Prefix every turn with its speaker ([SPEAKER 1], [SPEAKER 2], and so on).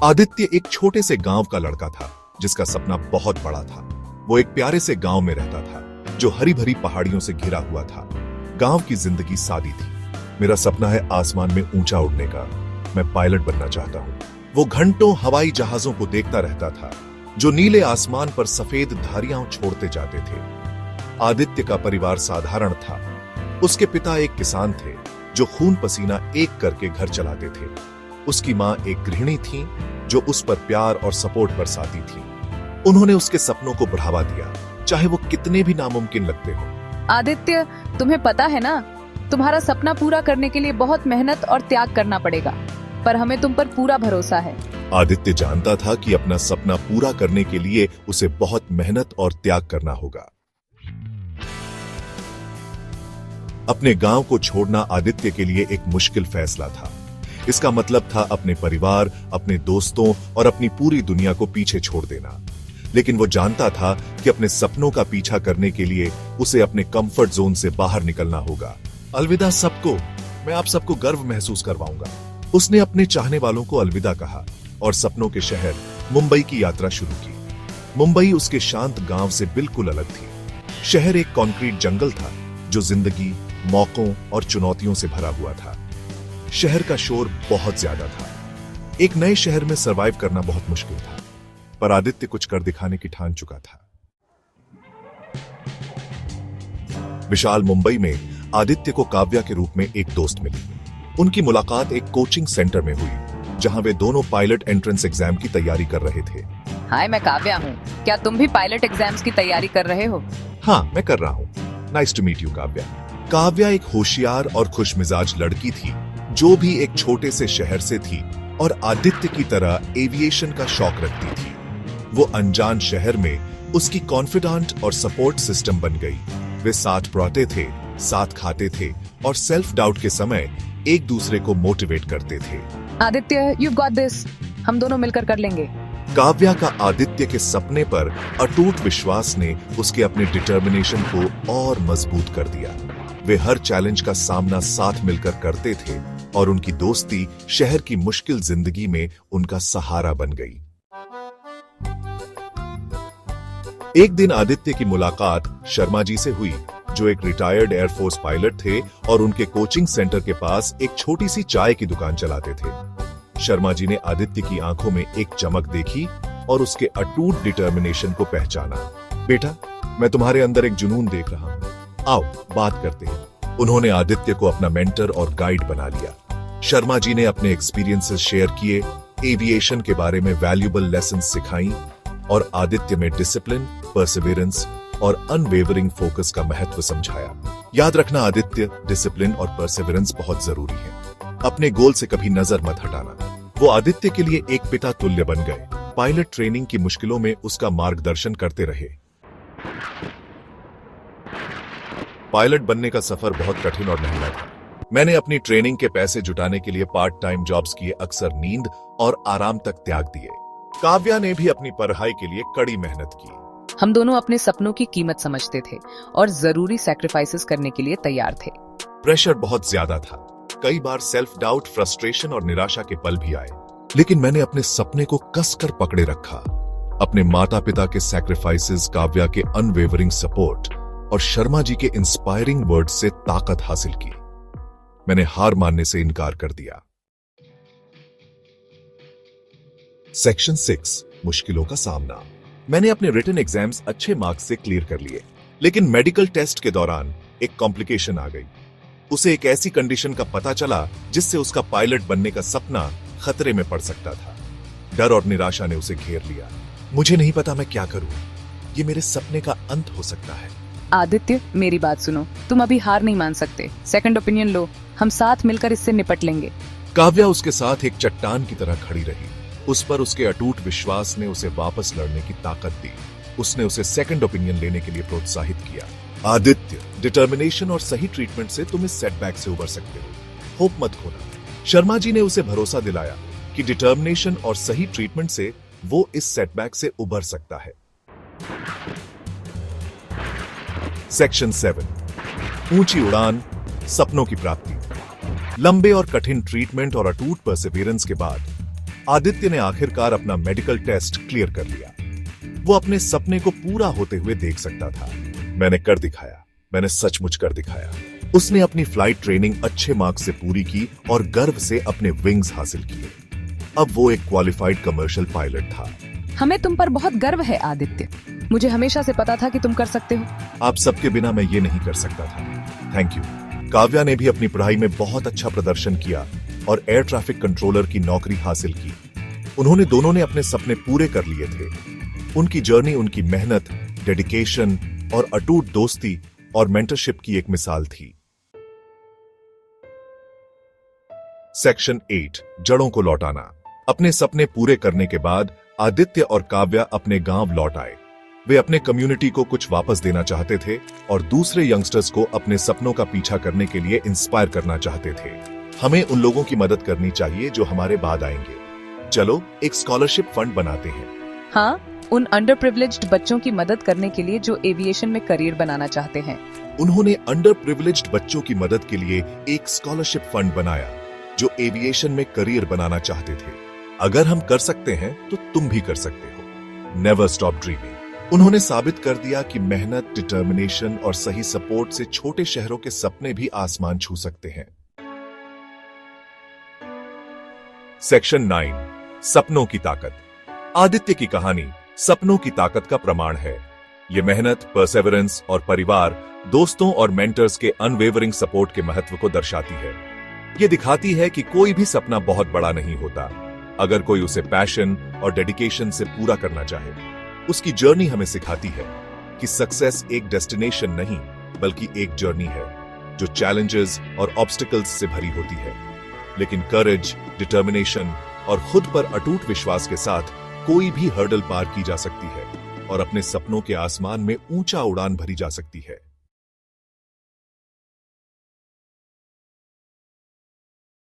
[SPEAKER 1] आदित्य एक छोटे से गांव का लड़का था जिसका सपना बहुत बड़ा था। वो एक प्यारे से गांव में रहता था जो हरी भरी पहाड़ियों से घिरा हुआ था। गांव की जिंदगी सादी थी। मेरा सपना है आसमान में ऊंचा उड़ने का। मैं पायलट बनना चाहता हूँ। वो घंटों हवाई जहाजों को देखता रहता था जो नीले आसमान पर सफेद धारियां छोड़ते जाते थे। आदित्य का परिवार साधारण था। उसके पिता एक किसान थे जो खून पसीना एक करके घर चलाते थे। उसकी मां एक गृहिणी थी जो उस पर प्यार और सपोर्ट बरसाती थी। उन्होंने उसके सपनों को बढ़ावा दिया, चाहे वो कितने भी नामुमकिन लगते हो।
[SPEAKER 2] आदित्य, तुम्हें पता है ना, तुम्हारा सपना पूरा करने के लिए बहुत मेहनत और त्याग करना पड़ेगा, पर हमें तुम पर पूरा भरोसा है।
[SPEAKER 1] आदित्य जानता था कि अपना सपना पूरा करने के लिए उसे बहुत मेहनत और त्याग करना होगा। अपने गांव को छोड़ना आदित्य के लिए एक मुश्किल फैसला था। इसका मतलब था अपने परिवार, अपने दोस्तों और अपनी पूरी दुनिया को पीछे छोड़ देना। लेकिन वो जानता था कि अपने सपनों का पीछा करने के लिए उसे अपने कंफर्ट जोन से बाहर निकलना होगा। अलविदा सबको, मैं आप सबको गर्व महसूस करवाऊंगा। उसने अपने चाहने वालों को अलविदा कहा और सपनों के शहर मुंबई की यात्रा शुरू की। मुंबई उसके शांत गांव से बिल्कुल अलग थी। शहर एक कंक्रीट जंगल था जो जिंदगी, मौकों और चुनौतियों से भरा हुआ था। शहर का शोर बहुत ज्यादा था। एक नए शहर में सरवाइव करना बहुत मुश्किल था, पर आदित्य कुछ कर दिखाने की ठान चुका था। विशाल मुंबई में आदित्य को काव्या के रूप में एक दोस्त मिली। उनकी मुलाकात एक कोचिंग सेंटर में हुई जहां वे दोनों पायलट एंट्रेंस एग्जाम की तैयारी कर रहे थे।
[SPEAKER 2] हाय, मैं काव्या हूँ। क्या तुम भी पायलट एग्जाम्स की तैयारी कर रहे हो?
[SPEAKER 1] हाँ, मैं कर रहा हूँ। Nice to meet you Kavya. Kavya एक होशियार और खुशमिजाज लड़की थी जो भी एक छोटे से शहर से थी और आदित्य की तरह एविएशन का शौक रखती थी। वो अनजान शहर में उसकी कॉन्फिडेंट और सपोर्ट सिस्टम बन गई। वे साथ पढ़ते थे, साथ खाते थे और सेल्फ डाउट के समय एक दूसरे को मोटिवेट करते थे।
[SPEAKER 2] Aditya, you got this. हम दोनों मिलकर कर लेंगे।
[SPEAKER 1] काव्या का आदित्य के सपने पर अटूट विश्वास ने उसके अपने डिटर्मिनेशन को और मजबूत कर दिया। वे हर चैलेंज का सामना साथ मिलकर करते थे और उनकी दोस्ती शहर की मुश्किल जिंदगी में उनका सहारा बन गई। एक दिन आदित्य की मुलाकात शर्मा जी से हुई जो एक रिटायर्ड एयरफोर्स पायलट थे और उनके कोचिंग सेंटर के पास एक छोटी सी चाय की दुकान चलाते थे। शर्मा जी ने आदित्य की आंखों में एक चमक देखी और उसके अटूट डिटर्मिनेशन को पहचाना। बेटा, मैं तुम्हारे अंदर एक जुनून देख रहा हूं। आओ बात करते हैं। उन्होंने आदित्य को अपना मेंटर और गाइड बना लिया। शर्मा जी ने अपने एक्सपीरियंसेस शेयर किए, एविएशन के बारे में वैल्यूएबल लेसन सिखाई और आदित्य में डिसिप्लिन, परसिवियरेंस और अनवेवरिंग फोकस का महत्व समझाया। याद रखना आदित्य, डिसिप्लिन और परसिवियरेंस बहुत जरूरी है। अपने गोल से कभी नजर मत हटाना। वो आदित्य के लिए एक पिता तुल्य बन गए। पायलट ट्रेनिंग की मुश्किलों में उसका मार्गदर्शन करते रहे। पायलट बनने का सफर बहुत कठिन और महंगा था। मैंने अपनी ट्रेनिंग के पैसे जुटाने के लिए पार्ट टाइम जॉब्स किए, अक्सर नींद और आराम तक त्याग दिए। काव्या ने भी अपनी पढ़ाई के लिए कड़ी मेहनत की।
[SPEAKER 2] हम दोनों अपने सपनों की कीमत समझते थे और जरूरी सैक्रिफाइसेस करने के लिए तैयार थे।
[SPEAKER 1] प्रेशर बहुत ज्यादा था। कई बार सेल्फ डाउट, फ्रस्ट्रेशन और निराशा के पल भी आए, लेकिन मैंने अपने सपने को कसकर पकड़े रखा। अपने माता पिता के सैक्रिफाइसेस, काव्या के अनवेवरिंग सपोर्ट और शर्मा जी के इंस्पायरिंग वर्ड से ताकत हासिल की। मैंने हार मानने से इनकार कर दिया। सेक्शन 6, मुश्किलों का सामना। मैंने अपने रिटन एग्जाम्स अच्छे मार्क्स से क्लियर कर लिए, लेकिन मेडिकल टेस्ट के दौरान एक कॉम्प्लिकेशन आ गई। उसे एक ऐसी कंडीशन का पता चला जिससे उसका पायलट बनने का सपना खतरे में पड़ सकता था। डर और निराशा ने उसे घेर लिया। मुझे नहीं पता मैं क्या करूं। ये मेरे सपने का अंत हो सकता है।
[SPEAKER 2] आदित्य, मेरी बात सुनो। तुम अभी हार नहीं मान सकते। सेकंड ओपिनियन लो। हम साथ मिलकर इससे निपट लेंगे।
[SPEAKER 1] काव्या उसके साथ एक चट्टान की तरह खड़ी रही। उस पर उसके अटूट विश्वास ने उसे वापस लड़ने की ताकत दी। उसने उसे सेकंड ओपिनियन लेने के लिए प्रोत्साहित किया। आदित्य, डिटर्मिनेशन और सही ट्रीटमेंट से तुम इस सेटबैक से उबर सकते हो। होप मत खोना। शर्मा जी ने उसे भरोसा दिलाया कि डिटर्मिनेशन और सही ट्रीटमेंट से वो इस सेटबैक से उबर सकता है। सेक्शन 7, ऊंची उड़ान, सपनों की प्राप्ति। लंबे और कठिन ट्रीटमेंट और अटूट परसिवियरेंस के बाद आदित्य ने आखिरकार अपना मेडिकल टेस्ट क्लियर कर लिया। वो अपने सपने को पूरा होते हुए देख सकता था। मैंने कर दिखाया, मैंने सचमुच कर दिखाया। उसने अपनी फ्लाइट ट्रेनिंग अच्छे मार्क्स से पूरी की और गर्व से अपने विंग्स हासिल किए। अब वो एक क्वालिफाइड कमर्शियल पायलट था।
[SPEAKER 2] हमें तुम पर बहुत गर्व है आदित्य। मुझे हमेशा से पता था कि तुम कर सकते हो।
[SPEAKER 1] आप सबके बिना मैं ये नहीं कर सकता था। Thank you. काव्या ने भी अपनी पढ़ाई में बहुत अच्छा प्रदर्शन किया और एयर ट्रैफिक कंट्रोलर की नौकरी हासिल की। उन्होंने दोनों ने अपने सपने पूरे कर लिए थे। उनकी जर्नी उनकी मेहनत, डेडिकेशन और अटूट दोस्ती और मेंटरशिप की एक मिसाल थी। सेक्शन 8, जड़ों को लौटाना। अपने सपने पूरे करने के बाद आदित्य और काव्या अपने गांव लौट आए। वे अपने कम्युनिटी को कुछ वापस देना चाहते थे और दूसरे यंगस्टर्स को अपने सपनों का पीछा करने के लिए इंस्पायर करना चाहते थे। हमें उन लोगों की मदद करनी चाहिए जो हमारे बाद आएंगे। चलो एक स्कॉलरशिप फंड बनाते हैं।
[SPEAKER 2] हाँ, उन अंडर प्रिविलेज्ड बच्चों की मदद करने के लिए जो एविएशन में करियर बनाना चाहते हैं।
[SPEAKER 1] उन्होंने अंडर प्रिविलेज्ड बच्चों की मदद के लिए एक स्कॉलरशिप फंड बनाया जो एविएशन में करियर बनाना चाहते थे। अगर हम कर सकते हैं तो तुम भी कर सकते हो। Never stop dreaming. उन्होंने साबित कर दिया कि मेहनत, डिटर्मिनेशन और सही सपोर्ट से छोटे शहरों के सपने भी आसमान छू सकते हैं। सेक्शन 9, सपनों की ताकत। आदित्य की कहानी सपनों की ताकत का प्रमाण है। यह मेहनत, परसेवरेंस और परिवार, दोस्तों और मेंटर्स के अनवेवरिंग सपोर्ट के महत्व को दर्शाती है। यह दिखाती है कि कोई भी सपना बहुत बड़ा नहीं होता अगर कोई उसे पैशन और डेडिकेशन से पूरा करना चाहे। उसकी जर्नी हमें सिखाती है कि सक्सेस एक डेस्टिनेशन नहीं बल्कि एक जर्नी है जो चैलेंजेस और ऑब्स्टिकल्स से भरी होती है। लेकिन करेज, डिटर्मिनेशन और खुद पर अटूट विश्वास के साथ कोई भी हर्डल पार की जा सकती है और अपने सपनों के आसमान में ऊंचा उड़ान भरी जा सकती है।